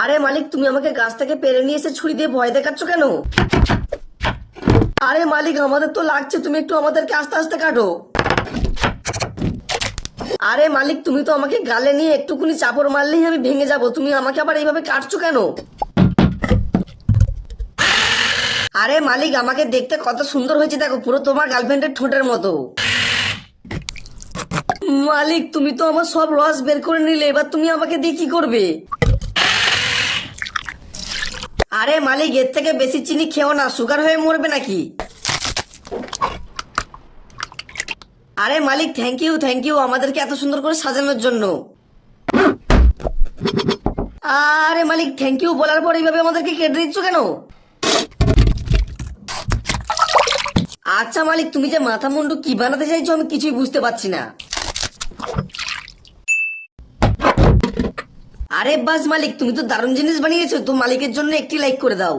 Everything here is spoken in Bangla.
আরে মালিক, তুমি আমাকে গাছ থেকে পেরে নিয়ে এসে ছুরি দিয়ে ভয় দেখাচ্ছ কেন? আরে মালিক, আমাদের তো লাগছে, তুমি একটু আমাদেরকে আস্তে আস্তে কাটো। আরে মালিক, তুমি তো আমাকে গালে নিয়ে একটুকুনি চাপড় মারলেই আমি ভেঙে যাব, তুমি আমাকে আবার এইভাবে কাটছো কেন? আরে মালিক, আমাকে দেখতে কত সুন্দর হয়েছে দেখো, পুরো তোমার গার্লফ্রেন্ডের ঠোঁটের মতো। মালিক, তুমি তো আমার সব রস বের করে নিলে, এবার তুমি আমাকে দিয়ে কি করবে? আরে মালিক, এর থেকে বেশি চিনি খেও না, সুগার হয়ে মরবে নাকি? আরে মালিক, থ্যাংক ইউ আমাদেরকে এত সুন্দর করে সাজানোর জন্য। আরে মালিক, থ্যাংক ইউ বলার পর এইভাবে আমাদেরকে কেটে দিচ্ছ কেন? আচ্ছা মালিক, তুমি যে মাথা মুন্ডু কি বানাতে চাইছো আমি কিছুই বুঝতে পারছি না। আরে বাস মালিক, তুমি তো দারুণ জিনিস বানিয়েছো, তো মালিকের জন্য একটি লাইক করে দাও।